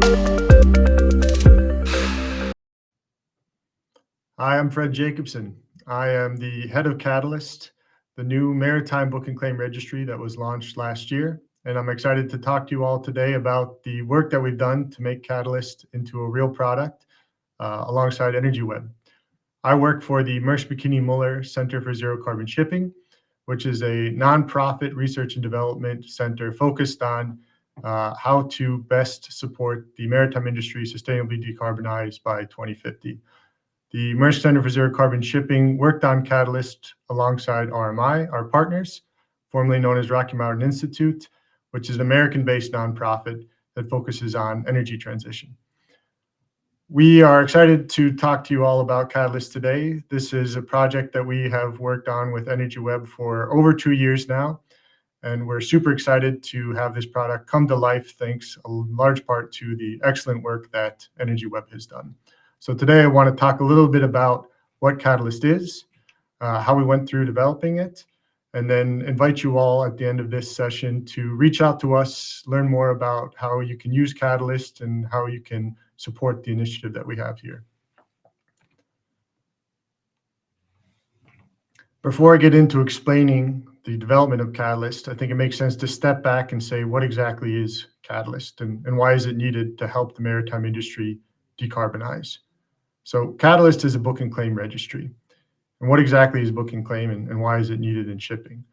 Hi, I'm Fred Jacobsen. I am the head of Katalist, the new maritime book and claim registry that was launched last year. And I'm excited to talk to you all today about the work that we've done to make Katalist into a real product alongside EnergyWeb. I work for the Mersch McKinney Muller Center for Zero Carbon Shipping, which is a nonprofit research and development center focused on how to best support the maritime industry sustainably decarbonize by 2050. The Mersch Center for Zero Carbon Shipping worked on Katalist alongside RMI, our partners, formerly known as Rocky Mountain Institute, which is an American-based nonprofit that focuses on energy transition. We are excited to talk to you all about Katalist today. This is a project that we have worked on with EnergyWeb for over 2 years now, and we're super excited to have this product come to life thanks in large part to the excellent work that EnergyWeb has done. So today I want to talk a little bit about what Katalist is, how we went through developing it, and then invite you all at the end of this session to reach out to us, learn more about how you can use Katalist and how you can support the initiative that we have here. Before I get into explaining the development of Katalist, I think it makes sense to step back and say what exactly is Katalist and why is it needed to help the maritime industry decarbonize. So Katalist is a book and claim registry. And what exactly is book and claim and why is it needed in shipping?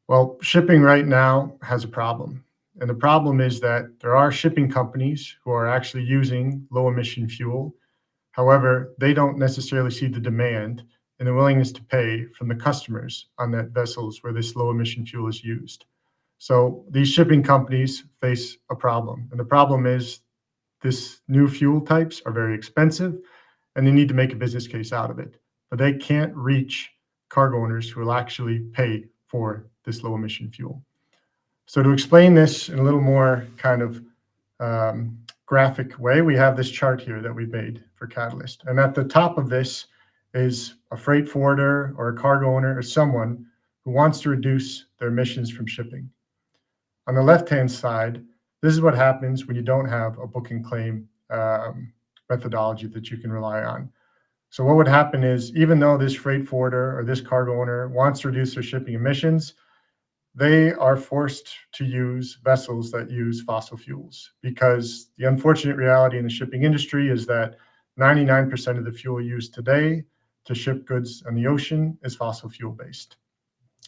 Well, shipping right now has a problem. And the problem is that there are shipping companies who are actually using low emission fuel. However, they don't necessarily see the demand and the willingness to pay from the customers on that vessels where this low emission fuel is used. So these shipping companies face a problem. And the problem is this new fuel types are very expensive and they need to make a business case out of it. But they can't reach cargo owners who will actually pay for this low emission fuel. So to explain this in a little more kind of graphic way, we have this chart here that we made for Katalist. And at the top of this is a freight forwarder or a cargo owner or someone who wants to reduce their emissions from shipping. On the left-hand side, this is what happens when you don't have a book and claim methodology that you can rely on. So what would happen is, even though this freight forwarder or this cargo owner wants to reduce their shipping emissions, they are forced to use vessels that use fossil fuels, because the unfortunate reality in the shipping industry is that 99% of the fuel used today to ship goods on the ocean is fossil fuel based.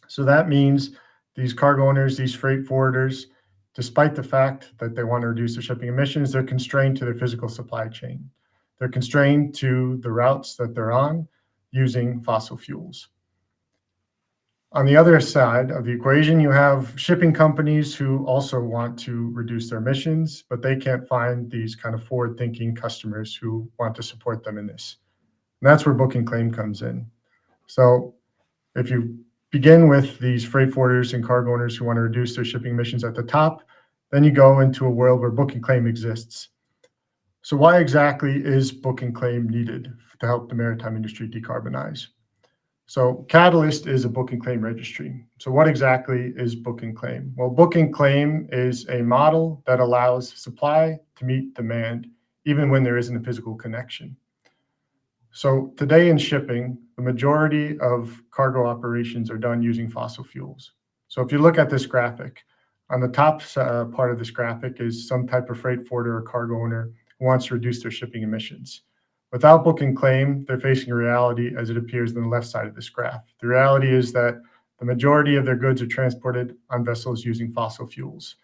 So that means these cargo owners, these freight forwarders, despite the fact that they want to reduce their shipping emissions, they're constrained to their physical supply chain. They're constrained to the routes that they're on using fossil fuels. On the other side of the equation, you have shipping companies who also want to reduce their emissions, but they can't find these kind of forward-thinking customers who want to support them in this. And that's where book and claim comes in. So if you begin with these freight forwarders and cargo owners who want to reduce their shipping emissions at the top, then you go into a world where book and claim exists. So why exactly is book and claim needed to help the maritime industry decarbonize? So Katalist is a book and claim registry. So what exactly is book and claim? Well, book and claim is a model that allows supply to meet demand, even when there isn't a physical connection. So today in shipping, the majority of cargo operations are done using fossil fuels. So if you look at this graphic, on the top part of this graphic is some type of freight forwarder or cargo owner who wants to reduce their shipping emissions. Without book and claim, they're facing a reality as it appears on the left side of this graph. The reality is that the majority of their goods are transported on vessels using fossil fuels.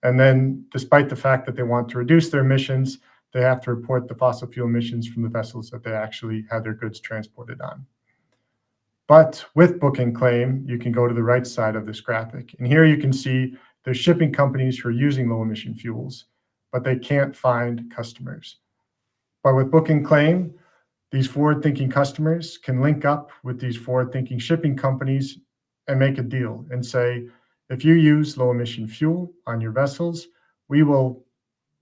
And then, despite the fact that they want to reduce their emissions, they have to report the fossil fuel emissions from the vessels that they actually had their goods transported on. But with book and claim, you can go to the right side of this graphic. And here you can see there's shipping companies who are using low emission fuels, but they can't find customers. But with book and claim, these forward-thinking customers can link up with these forward-thinking shipping companies and make a deal and say, if you use low emission fuel on your vessels, we will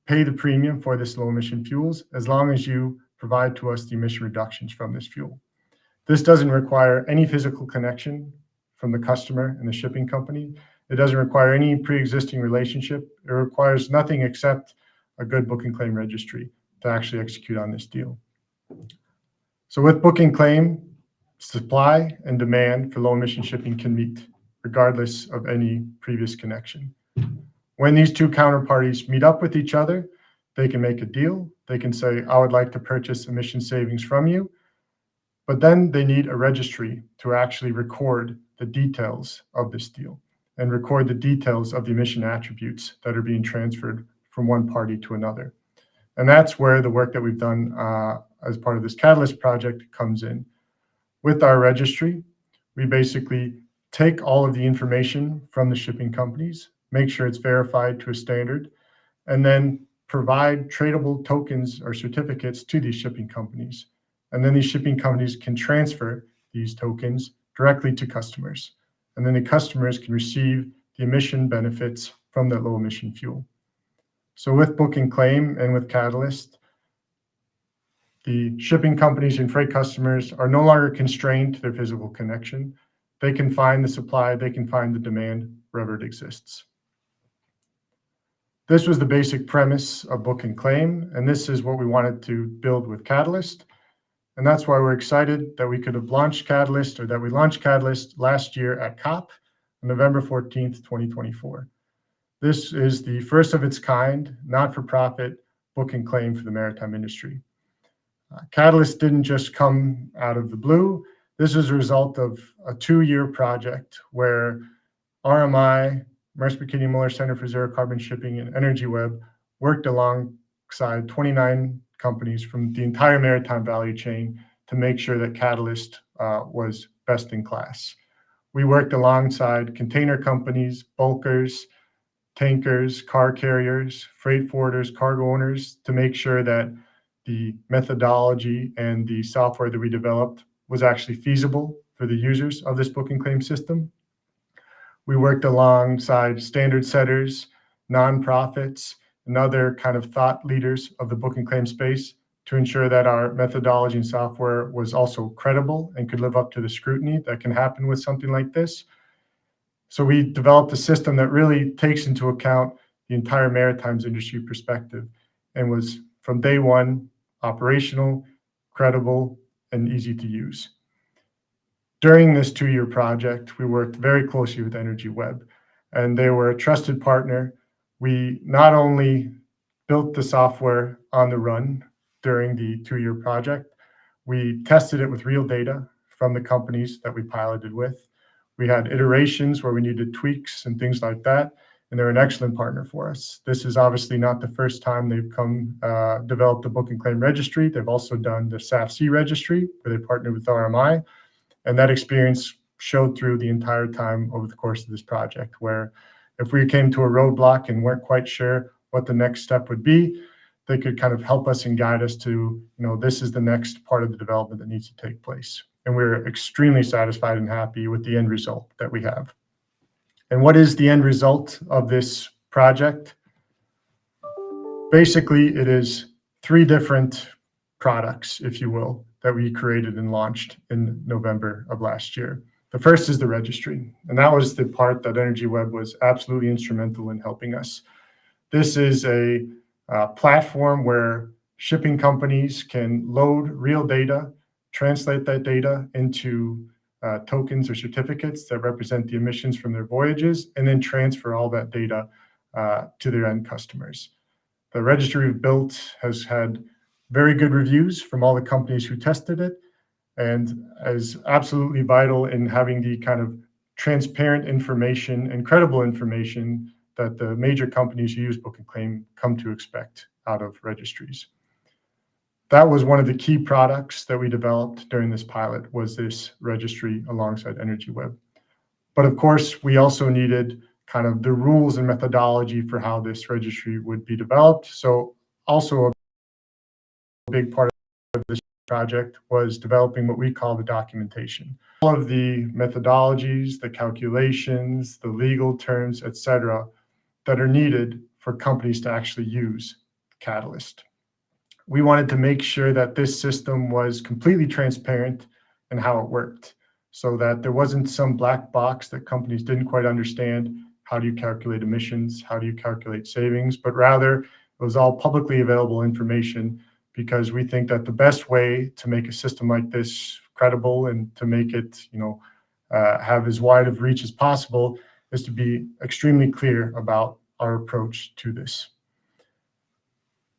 pay the premium for this low emission fuels as long as you provide to us the emission reductions from this fuel. This doesn't require any physical connection from the customer and the shipping company. It doesn't require any pre-existing relationship. It requires nothing except a good book and claim registry to actually execute on this deal. So with book and claim, supply and demand for low emission shipping can meet, regardless of any previous connection. When these two counterparties meet up with each other, they can make a deal. They can say, I would like to purchase emission savings from you. But then they need a registry to actually record the details of this deal and record the details of the emission attributes that are being transferred from one party to another. And that's where the work that we've done as part of this Katalist project comes in. With our registry, we basically take all of the information from the shipping companies, make sure it's verified to a standard, and then provide tradable tokens or certificates to these shipping companies. And then these shipping companies can transfer these tokens directly to customers. And then the customers can receive the emission benefits from that low emission fuel. So with book and claim and with Katalist, the shipping companies and freight customers are no longer constrained to their physical connection. They can find the supply, they can find the demand wherever it exists. This was the basic premise of book and claim, and this is what we wanted to build with Katalist. And that's why we're excited that we could have launched Katalist, or that we launched Katalist last year at COP on November 14th, 2024. This is the first of its kind, not-for-profit book and claim for the maritime industry. Katalist didn't just come out of the blue. This is a result of a 2-year project where RMI, Maersk Mc-Kinney Møller Center for Zero Carbon Shipping, and Energy Web worked alongside 29 companies from the entire maritime value chain to make sure that Katalist was best in class. We worked alongside container companies, bulkers, tankers, car carriers, freight forwarders, cargo owners to make sure that the methodology and the software that we developed was actually feasible for the users of this book and claim system. We worked alongside standard setters, nonprofits, and other kind of thought leaders of the book and claim space to ensure that our methodology and software was also credible and could live up to the scrutiny that can happen with something like this. So we developed a system that really takes into account the entire maritime industry perspective and was from day one operational, credible, and easy to use. During this 2-year project, we worked very closely with Energy Web, and they were a trusted partner. We not only built the software on the run during the 2-year project, we tested it with real data from the companies that we piloted with. We had iterations where we needed tweaks and things like that, and they're an excellent partner for us. This is obviously not the first time they've developed a book and claim registry. They've also done the SAFC registry, where they partnered with RMI, and that experience showed through the entire time over the course of this project, where if we came to a roadblock and weren't quite sure what the next step would be, they could kind of help us and guide us to, this is the next part of the development that needs to take place. And we're extremely satisfied and happy with the end result that we have. And what is the end result of this project? Basically, it is 3 different products, if you will, that we created and launched in November of last year. The first is the registry, and that was the part that Energy Web was absolutely instrumental in helping us. This is a platform where shipping companies can load real data, translate that data into tokens or certificates that represent the emissions from their voyages, and then transfer all that data to their end customers. The registry we've built has had very good reviews from all the companies who tested it, and is absolutely vital in having the kind of transparent information and credible information that the major companies who use book and claim come to expect out of registries. That was one of the key products that we developed during this pilot, was this registry alongside Energy Web. But of course, we also needed kind of the rules and methodology for how this registry would be developed. So also a big part of this project was developing what we call the documentation. All of the methodologies, the calculations, the legal terms, etc., that are needed for companies to actually use Katalist. We wanted to make sure that this system was completely transparent in how it worked, so that there wasn't some black box that companies didn't quite understand. How do you calculate emissions? How do you calculate savings? But rather, It was all publicly available information because we think that the best way to make a system like this credible and to make it, have as wide of reach as possible is to be extremely clear about our approach to this.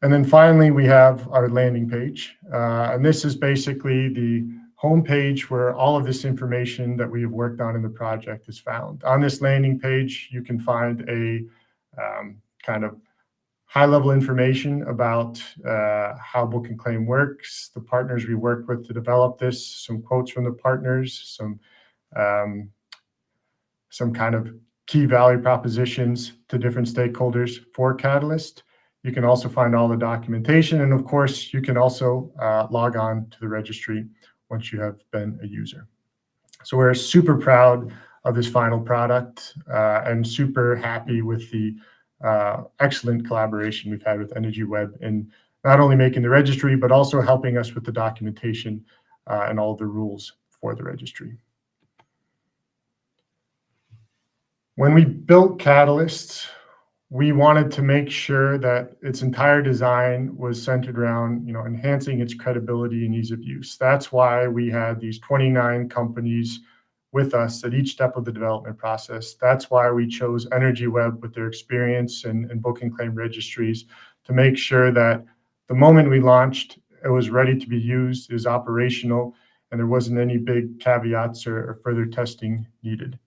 And then finally, we have our landing page. And this is basically the homepage where all of this information that we have worked on in the project is found. On this landing page, you can find a kind of high-level information about how book and claim works, the partners we worked with to develop this, some quotes from the partners, some kind of key value propositions to different stakeholders for Katalist. You can also find all the documentation, and of course, you can also log on to the registry once you have been a user. So we're super proud of this final product and super happy with the excellent collaboration we've had with Energy Web in not only making the registry, but also helping us with the documentation and all the rules for the registry. When we built Katalist, we wanted to make sure that its entire design was centered around, enhancing its credibility and ease of use. That's why we had these 29 companies with us at each step of the development process. That's why we chose Energy Web with their experience in book and claim registries to make sure that the moment we launched, it was ready to be used, is operational, and there wasn't any big caveats or further testing needed.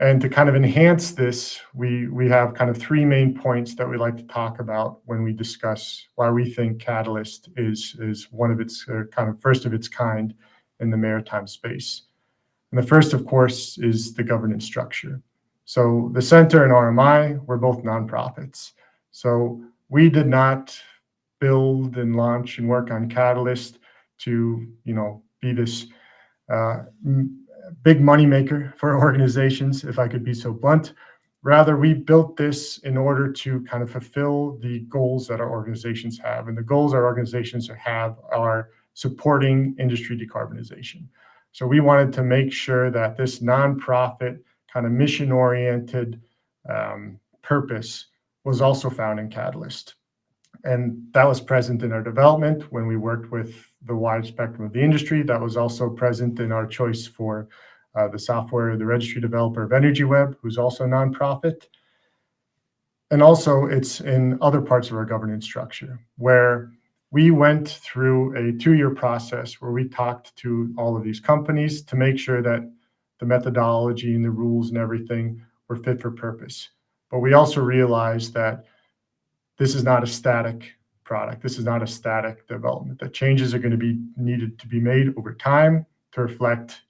And to kind of enhance this, we have kind of three main points that we like to talk about when we discuss why we think Katalist is one of its kind of first of its kind in the maritime space. And the first, of course, is the governance structure. So the center and RMI were both nonprofits. So we did not build and launch and work on Katalist to, be this big moneymaker for organizations, if I could be so blunt. Rather, we built this in order to kind of fulfill the goals that our organizations have. And the goals our organizations have are supporting industry decarbonization. So we wanted to make sure that this nonprofit kind of mission-oriented purpose was also found in Katalist. And that was present in our development when we worked with the wide spectrum of the industry. That was also present in our choice for the software, the registry developer of Energy Web, who's also a nonprofit. And also it's in other parts of our governance structure, where we went through a 2-year process where we talked to all of these companies to make sure that the methodology and the rules and everything were fit for purpose. But we also realized that this is not a static product. This is not a static development. That changes are going to be needed to be made over time to reflect,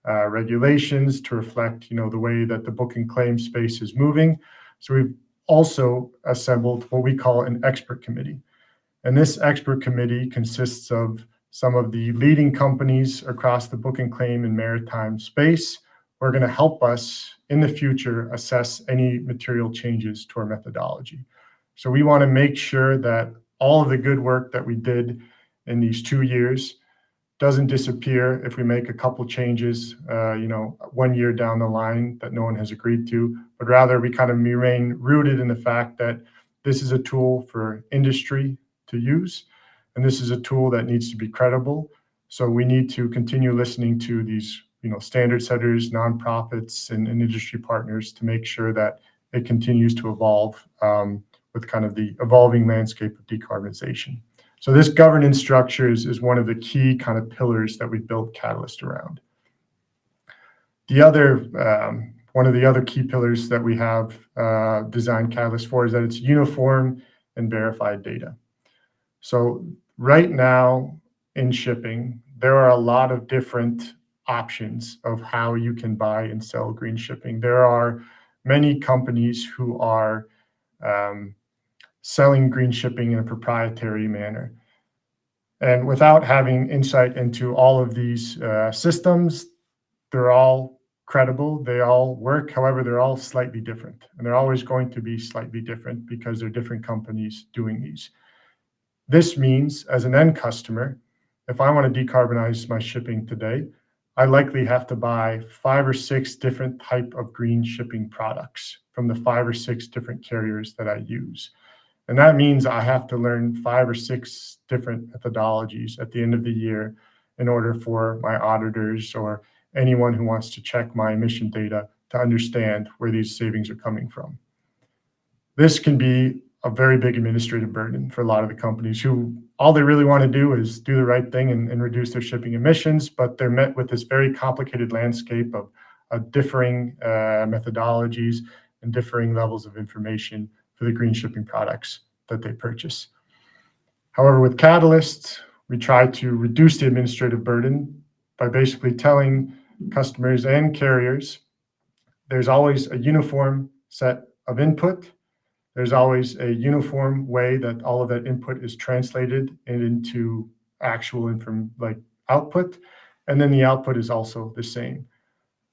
regulations, to reflect, the way that the book and claim space is moving. So we've also assembled what we call an expert committee. And this expert committee consists of some of the leading companies across the book and claim and maritime space who are going to help us in the future assess any material changes to our methodology. So we want to make sure that all of the good work that we did in these 2 years doesn't disappear if we make a couple changes, 1 year down the line that no one has agreed to, but rather we kind of remain rooted in the fact that this is a tool for industry to use, and this is a tool that needs to be credible. So we need to continue listening to these, standard setters, nonprofits, and industry partners to make sure that it continues to evolve with kind of the evolving landscape of decarbonization. So this governance structure is one of the key kind of pillars that we built Katalist around. One of the other key pillars that we have designed Katalist for is that it's uniform and verified data. So right now in shipping, there are a lot of different options of how you can buy and sell green shipping. There are many companies who are selling green shipping in a proprietary manner. And without having insight into all of these systems, they're all credible, they all work. However, they're all slightly different. And they're always going to be slightly different because they're different companies doing these. This means, as an end customer, if I want to decarbonize my shipping today, I likely have to buy 5 or 6 different type of green shipping products from the 5 or 6 different carriers that I use. And that means I have to learn 5 or 6 different methodologies at the end of the year in order for my auditors or anyone who wants to check my emission data to understand where these savings are coming from. This can be a very big administrative burden for a lot of the companies who all they really want to do is do the right thing and reduce their shipping emissions, but they're met with this very complicated landscape of differing methodologies and differing levels of information for the green shipping products that they purchase. However, with Katalist, we try to reduce the administrative burden by basically telling customers and carriers there's always a uniform set of input. There's always a uniform way that all of that input is translated into actual output, and then the output is also the same.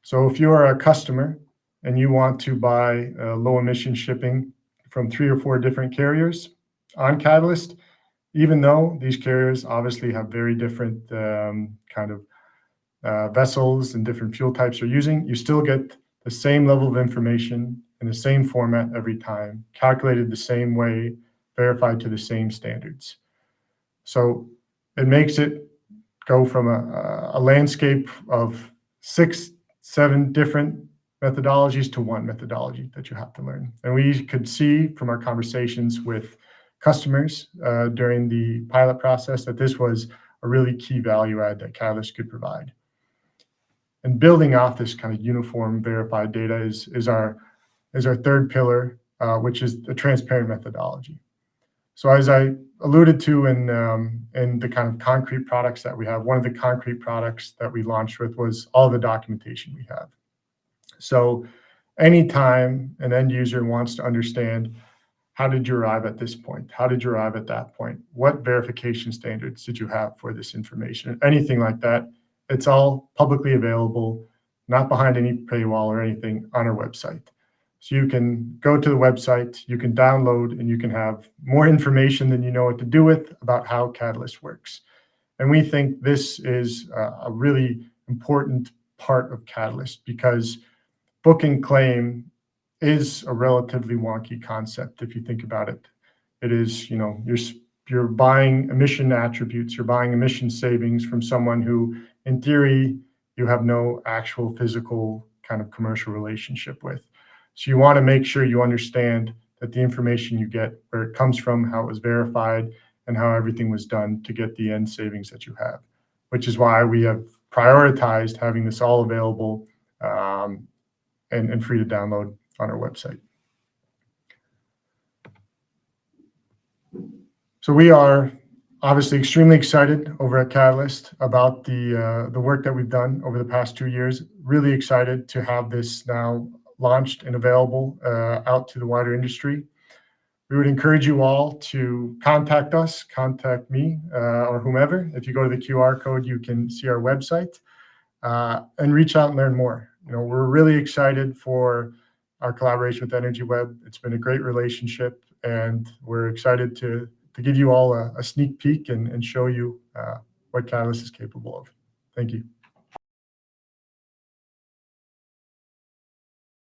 So if you're a customer and you want to buy low emission shipping from 3 or 4 different carriers on Katalist, even though these carriers obviously have very different vessels and different fuel types you're using, you still get the same level of information in the same format every time, calculated the same way, verified to the same standards. So it makes it go from a landscape of 6, 7 different methodologies to one methodology that you have to learn. And we could see from our conversations with customers during the pilot process that this was a really key value add that Katalist could provide. And building off this kind of uniform verified data is our third pillar, which is a transparent methodology. So as I alluded to in the kind of concrete products that we have, one of the concrete products that we launched with was all the documentation we have. So anytime an end user wants to understand, how did you arrive at this point? How did you arrive at that point? What verification standards did you have for this information? Anything like that, it's all publicly available, not behind any paywall or anything on our website. So you can go to the website, you can download, and you can have more information than you know what to do with about how Katalist works. And we think this is a really important part of Katalist because book and claim is a relatively wonky concept if you think about it. It is, you're buying emission attributes, you're buying emission savings from someone who, in theory, you have no actual physical kind of commercial relationship with. So you want to make sure you understand that the information you get, where it comes from, how it was verified, and how everything was done to get the end savings that you have, which is why we have prioritized having this all available and free to download on our website. So we are obviously extremely excited over at Katalist about the work that we've done over the past 2 years. Really excited to have this now launched and available out to the wider industry. We would encourage you all to contact us, contact me or whomever. If you go to the QR code, you can see our website and reach out and learn more. We're really excited for our collaboration with Energy Web. It's been a great relationship, and we're excited to give you all a sneak peek and show you what Katalist is capable of. Thank you.